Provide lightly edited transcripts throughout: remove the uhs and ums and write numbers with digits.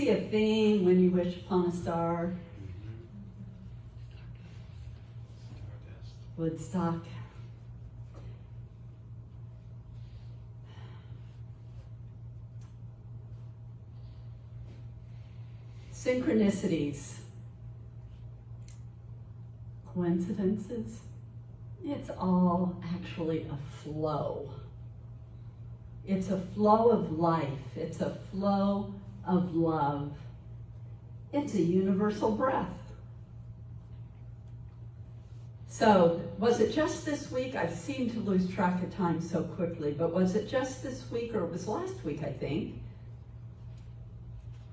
see a theme when you wish upon a star? Woodstock. Synchronicities. Coincidences. It's all actually a flow. It's a flow of life. It's a flow of love. It's a universal breath. So, was it just this week? I seem to lose track of time so quickly, but was it just this week, or it was last week, I think,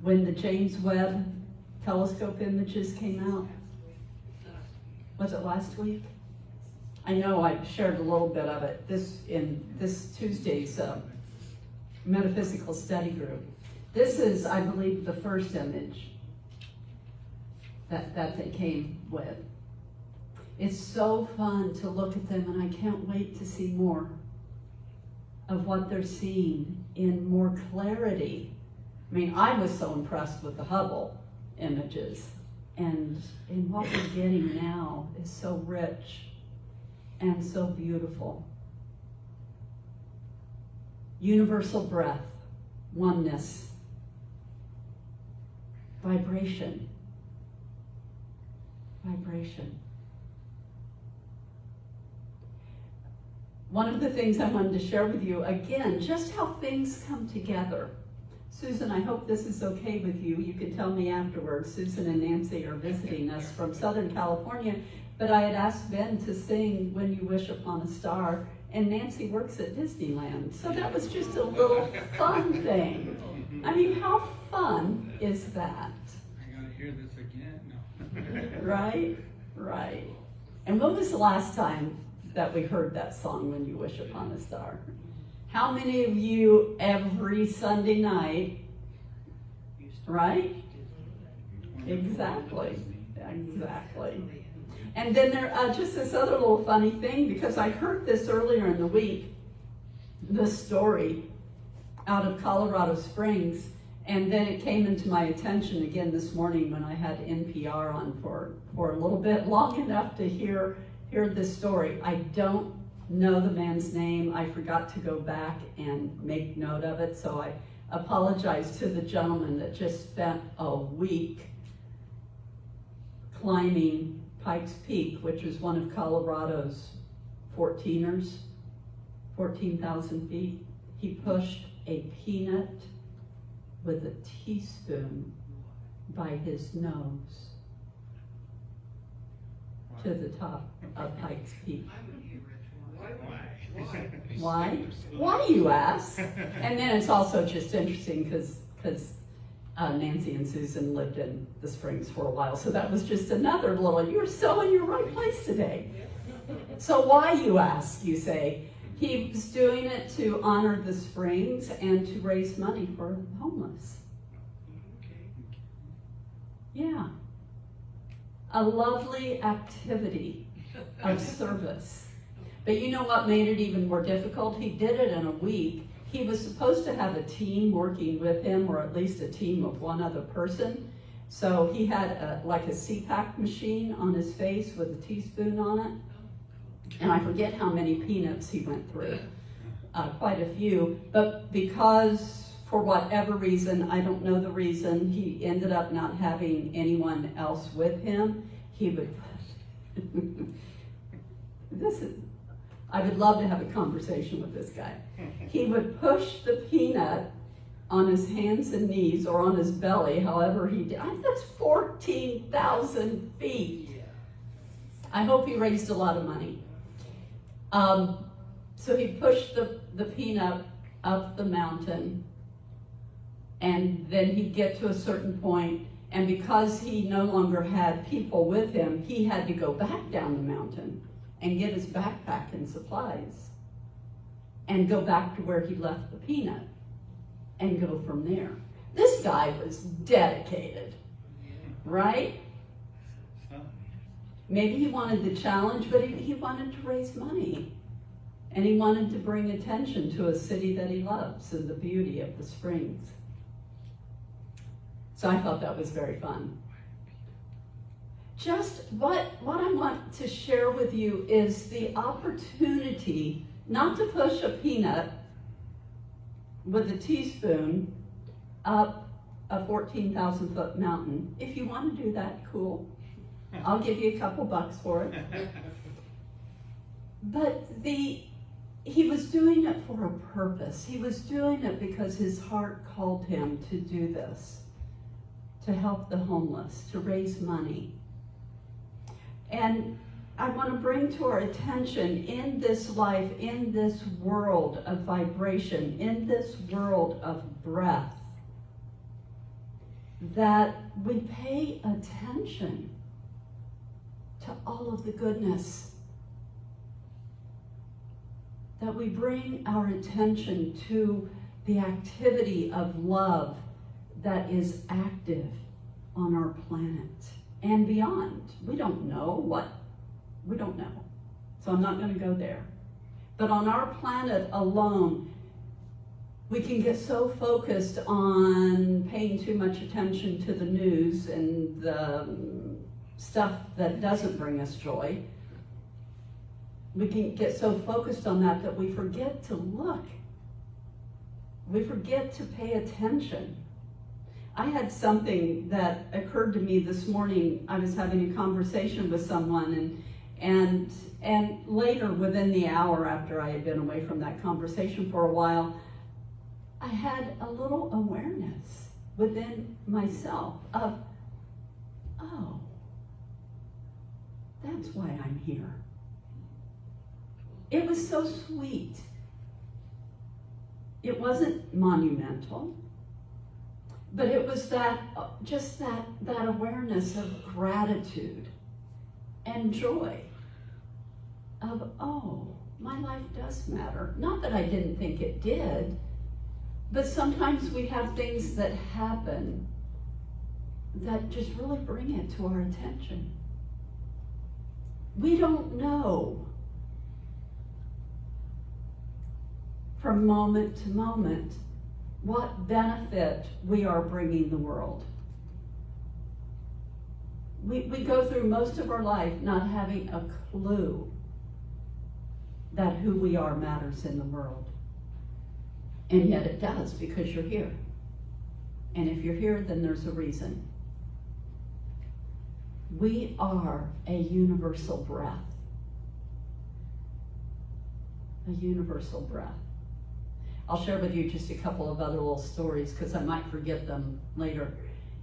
when the James Webb telescope images came out? Was it last week? I know I shared a little bit of it in this Tuesday's metaphysical study group. This is, I believe, the first image that they came with. It's so fun to look at them, and I can't wait to see more of what they're seeing in more clarity. I mean, I was so impressed with the Hubble images, and what we're getting now is so rich and so beautiful. Universal breath, oneness, vibration, vibration. One of the things I wanted to share with you, again, just how things come together. Susan, I hope this is okay with you. You can tell me afterwards. Susan and Nancy are visiting us from Southern California, but I had asked Ben to sing When You Wish Upon a Star, and Nancy works at Disneyland. So that was just a little fun thing. I mean, how fun is that? I gotta hear this again. No. Right? Right. And when was the last time that we heard that song, When You Wish Upon a Star? How many of you every Sunday night, right? Exactly, exactly. And then there, just this other little funny thing, because I heard this earlier in the week, this story out of Colorado Springs, and then it came into my attention again this morning when I had NPR on for a little bit, long enough to hear this story. I don't know the man's name. I forgot to go back and make note of it, so I apologize to the gentleman that just spent a week climbing Pikes Peak, which is one of Colorado's 14ers, 14,000 feet. He pushed a peanut with a teaspoon by his nose to the top of Pikes Peak. Why? Why, you ask? And then it's also just interesting because Nancy and Susan lived in the Springs for a while, so that was just another little, you're so in your right place today. So why, you ask, you say? He was doing it to honor the Springs and to raise money for the homeless. Yeah. A lovely activity of service. But you know what made it even more difficult? He did it in a week. He was supposed to have a team working with him, or at least a team of one other person. So he had like a CPAP machine on his face with a teaspoon on it. And I forget how many peanuts he went through, quite a few. But because, for whatever reason, I don't know the reason, he ended up not having anyone else with him. He would, I would love to have a conversation with this guy. He would push the peanut on his hands and knees or on his belly, however he did. That's 14,000 feet. I hope he raised a lot of money. So he pushed the peanut up the mountain, and then he'd get to a certain point, and because he no longer had people with him, he had to go back down the mountain and get his backpack and supplies and go back to where he left the peanut and go from there. This guy was dedicated, right? Maybe he wanted the challenge, but he wanted to raise money. And he wanted to bring attention to a city that he loves and the beauty of the Springs. So I thought that was very fun. Just what I want to share with you is the opportunity not to push a peanut with a teaspoon up a 14,000 foot mountain. If you want to do that, cool. I'll give you a couple bucks for it. But he was doing it for a purpose. He was doing it because his heart called him to do this, to help the homeless, to raise money. And I want to bring to our attention in this life, in this world of vibration, in this world of breath, that we pay attention to all of the goodness, that we bring our attention to the activity of love that is active on our planet and beyond. We don't know what, we don't know. So I'm not going to go there. But on our planet alone, we can get so focused on paying too much attention to the news and the stuff that doesn't bring us joy. We can get so focused on that we forget to look. We forget to pay attention. I had something that occurred to me this morning. I was having a conversation with someone, and later, within the hour after I had been away from that conversation for a while, I had a little awareness within myself of, oh, that's why I'm here. It was so sweet. It wasn't monumental, but it was that awareness of gratitude and joy of, oh, my life does matter. Not that I didn't think it did, but sometimes we have things that happen that just really bring it to our attention. We don't know from moment to moment what benefit we are bringing the world. We go through most of our life not having a clue that who we are matters in the world. And yet it does, because you're here. And if you're here, then there's a reason. We are a universal breath. A universal breath. I'll share with you just a couple of other little stories because I might forget them later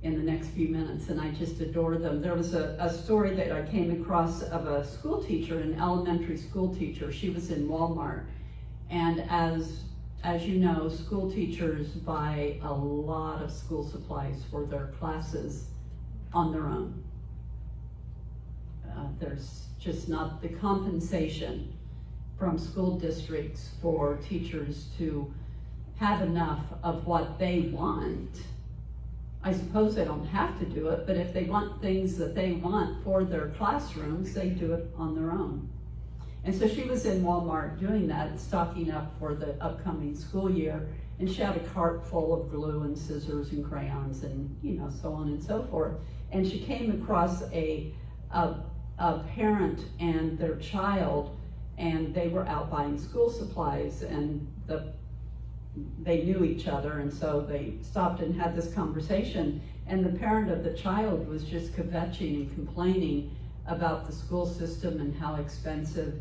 in the next few minutes, and I just adore them. There was a story that I came across of a school teacher, an elementary school teacher. She was in Walmart, and as you know, school teachers buy a lot of school supplies for their classes on their own. There's just not the compensation from school districts for teachers to have enough of what they want. I suppose they don't have to do it, but if they want things that they want for their classrooms, they do it on their own. And so she was in Walmart doing that, stocking up for the upcoming school year, and she had a cart full of glue and scissors and crayons and so on and so forth. And she came across a parent and their child, and they were out buying school supplies, and they knew each other, and so they stopped and had this conversation, and the parent of the child was just kvetching and complaining about the school system and how expensive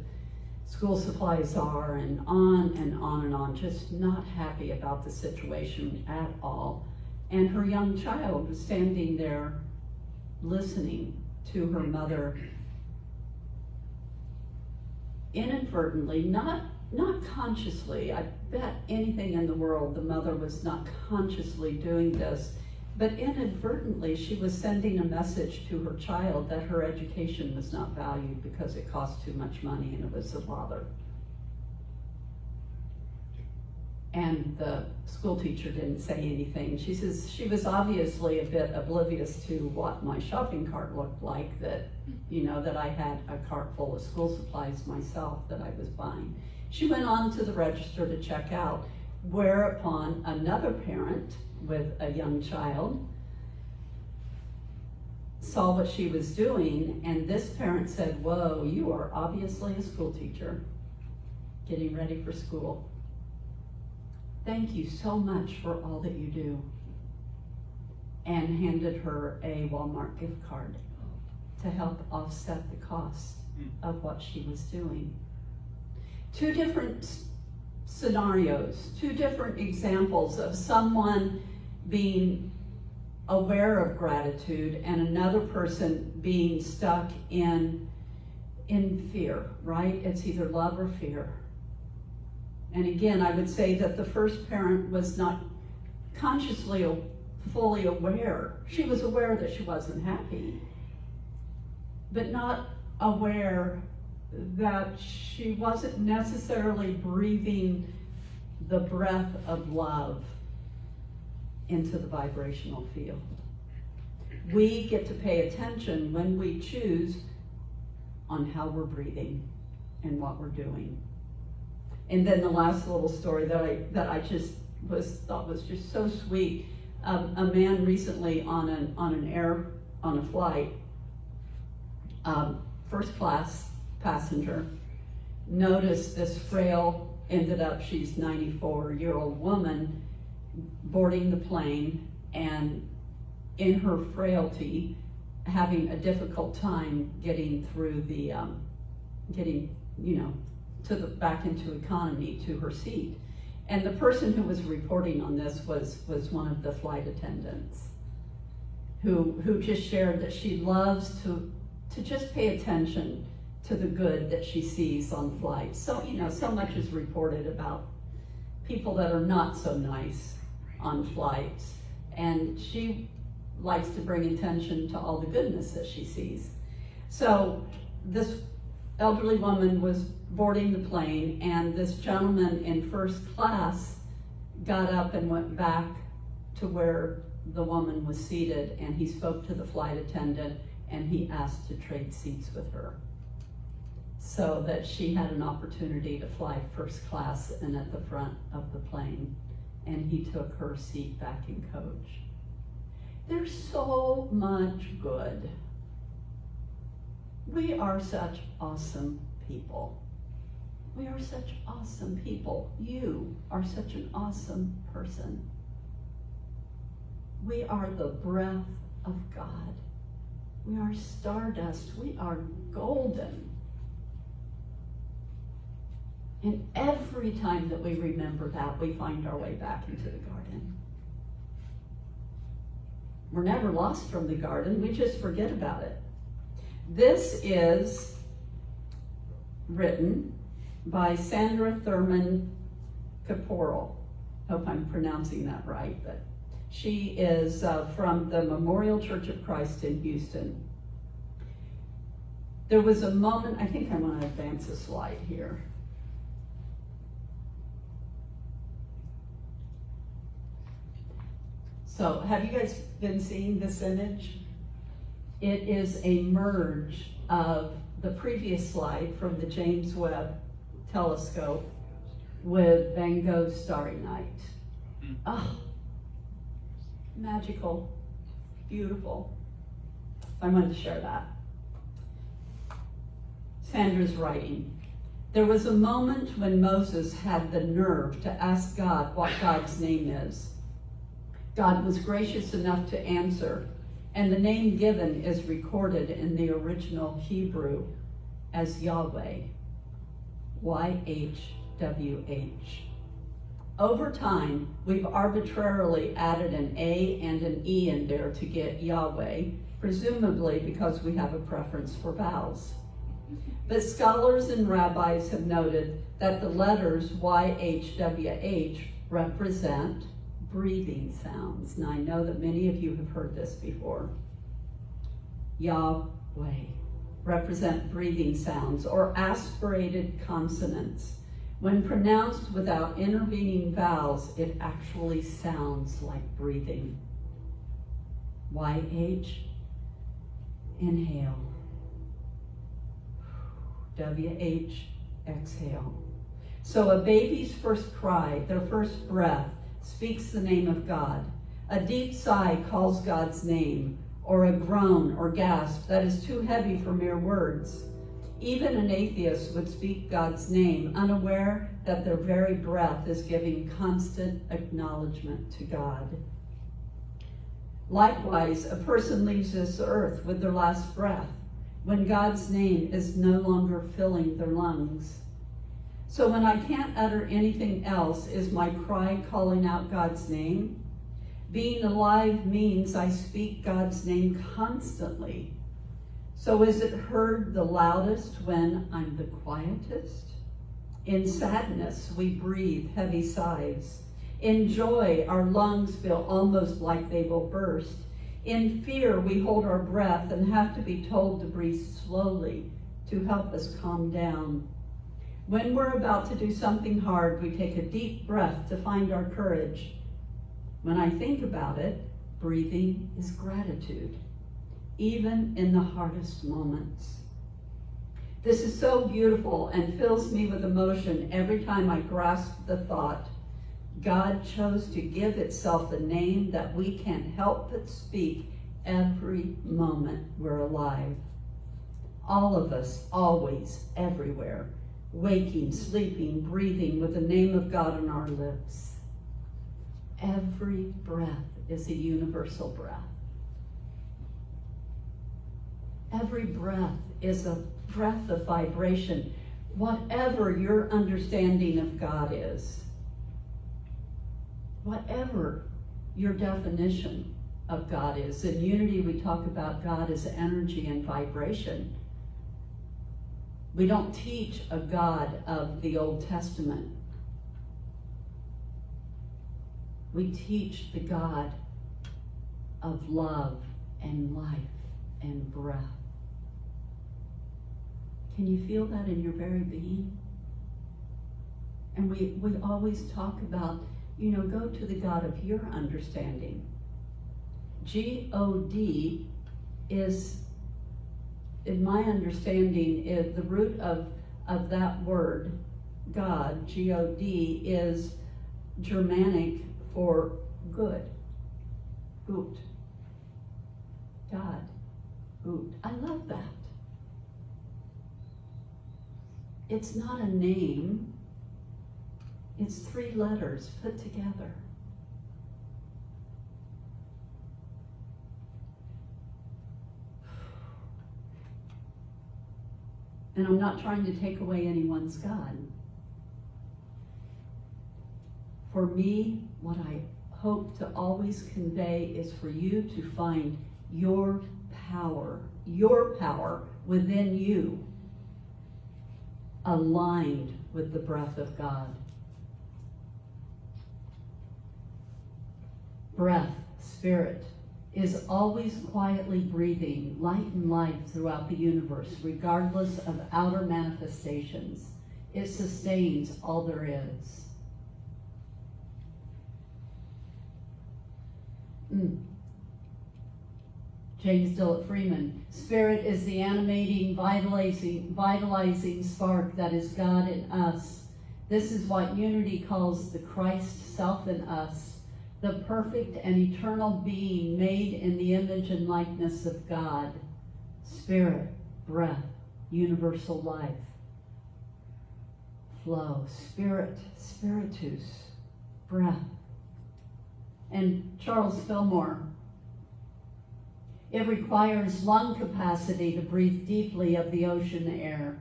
school supplies are, and on and on and on, just not happy about the situation at all. And her young child was standing there listening to her mother inadvertently, not consciously. I bet anything in the world the mother was not consciously doing this, but inadvertently she was sending a message to her child that her education was not valued because it cost too much money and it was a bother. And the school teacher didn't say anything. She says she was obviously a bit oblivious to what my shopping cart looked like, that that I had a cart full of school supplies myself that I was buying. She went on to the register to check out, whereupon another parent with a young child saw what she was doing, and this parent said, "Whoa, you are obviously a school teacher, getting ready for school. Thank you so much for all that you do," and handed her a Walmart gift card to help offset the cost of what she was doing. Two different scenarios, two different examples of someone being aware of gratitude and another person being stuck in fear, right? It's either love or fear. And again, I would say that the first parent was not consciously fully aware. She was aware that she wasn't happy, but not aware that she wasn't necessarily breathing the breath of love into the vibrational field. We get to pay attention when we choose on how we're breathing and what we're doing. And then the last little story that I just thought was just so sweet. A man recently on a flight, first class passenger, noticed this frail, she's 94-year-old woman boarding the plane, and in her frailty, having a difficult time getting through the, back into economy to her seat. And the person who was reporting on this was one of the flight attendants who just shared that she loves to just pay attention to the good that she sees on flights. So, so much is reported about people that are not so nice on flights, and she likes to bring attention to all the goodness that she sees. So this elderly woman was boarding the plane, and this gentleman in first class got up and went back to where the woman was seated, and he spoke to the flight attendant, and he asked to trade seats with her so that she had an opportunity to fly first class and at the front of the plane, and he took her seat back in coach. There's so much good. We are such awesome people. We are such awesome people. You are such an awesome person. We are the breath of God. We are stardust. We are golden. And every time that we remember that, we find our way back into the garden. We're never lost from the garden. We just forget about it. This is written by Sandra Thurman Caporal. Hope I'm pronouncing that right, but she is from the Memorial Church of Christ in Houston. There was a moment, I think I want to advance a slide here. So have you guys been seeing this image? It is a merge of the previous slide from the James Webb telescope with Van Gogh's Starry Night. Oh, magical, beautiful. I wanted to share that. Sandra's writing. There was a moment when Moses had the nerve to ask God what God's name is. God was gracious enough to answer, and the name given is recorded in the original Hebrew as Yahweh, YHWH. Over time, we've arbitrarily added an A and an E in there to get Yahweh, presumably because we have a preference for vowels. But scholars and rabbis have noted that the letters YHWH represent breathing sounds. Now I know that many of you have heard this before. Yahweh represent breathing sounds or aspirated consonants. When pronounced without intervening vowels, it actually sounds like breathing. YH, inhale. WH, exhale. So a baby's first cry, their first breath, speaks the name of God. A deep sigh calls God's name, or a groan or gasp that is too heavy for mere words. Even an atheist would speak God's name, unaware that their very breath is giving constant acknowledgement to God. Likewise, a person leaves this earth with their last breath, when God's name is no longer filling their lungs. So when I can't utter anything else, is my cry calling out God's name? Being alive means I speak God's name constantly. So is it heard the loudest when I'm the quietest? In sadness, we breathe heavy sighs. In joy, our lungs feel almost like they will burst. In fear, we hold our breath and have to be told to breathe slowly to help us calm down. When we're about to do something hard, we take a deep breath to find our courage. When I think about it, breathing is gratitude, even in the hardest moments. This is so beautiful and fills me with emotion every time I grasp the thought, God chose to give itself a name that we can't help but speak every moment we're alive. All of us, always, everywhere, waking, sleeping, breathing with the name of God on our lips. Every breath is a universal breath. Every breath is a breath of vibration, whatever your understanding of God is. Whatever your definition of God is. In Unity, we talk about God as energy and vibration. We don't teach a God of the Old Testament. We teach the God of love and life and breath. Can you feel that in your very being? And we always talk about, go to the God of your understanding. G-O-D is, in my understanding, is the root of that word, God, G-O-D, is Germanic for good. Gut. God. Gut. I love that. It's not a name. It's 3 letters put together. And I'm not trying to take away anyone's God. For me, what I hope to always convey is for you to find your power within you, aligned with the breath of God. Breath, spirit, is always quietly breathing light and life throughout the universe, regardless of outer manifestations. It sustains all there is. James Dillett Freeman, spirit is the animating, vitalizing spark that is God in us. This is what Unity calls the Christ self in us, the perfect and eternal being made in the image and likeness of God. Spirit, breath, universal life. Flow, spirit, spiritus, breath. And Charles Fillmore, it requires lung capacity to breathe deeply of the ocean air.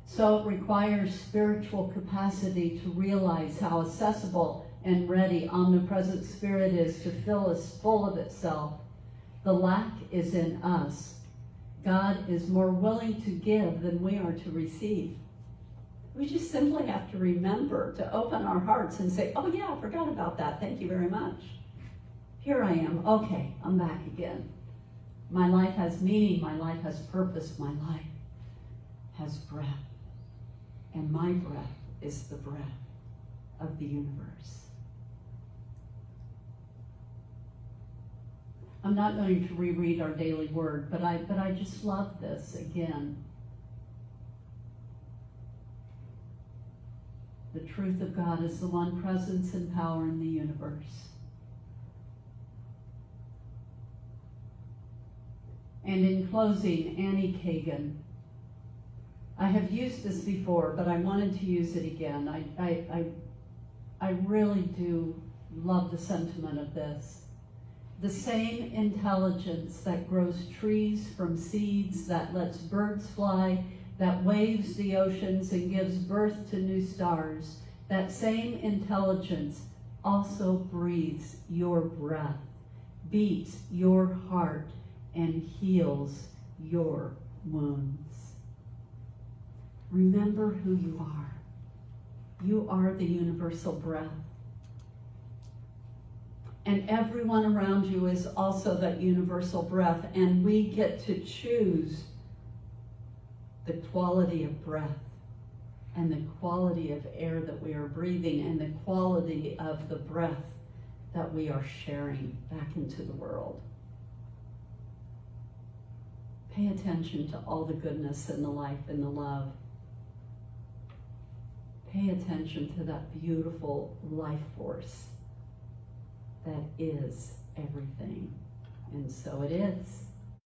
So it requires spiritual capacity to realize how accessible and ready omnipresent spirit is to fill us full of itself. The lack is in us. God is more willing to give than we are to receive. We just simply have to remember to open our hearts and say, oh yeah, I forgot about that. Thank you very much. Here I am. Okay, I'm back again. My life has meaning. My life has purpose. My life has breath. And my breath is the breath of the universe. I'm not going to reread our daily word, but I just love this again. The truth of God is the one presence and power in the universe. And in closing, Annie Kagan. I have used this before, but I wanted to use it again. I really do love the sentiment of this. The same intelligence that grows trees from seeds, that lets birds fly, that waves the oceans and gives birth to new stars, that same intelligence also breathes your breath, beats your heart, and heals your wounds. Remember who you are. You are the universal breath. And everyone around you is also that universal breath, and we get to choose the quality of breath and the quality of air that we are breathing and the quality of the breath that we are sharing back into the world. Pay attention to all the goodness and the life and the love. Pay attention to that beautiful life force that is everything. And so it is.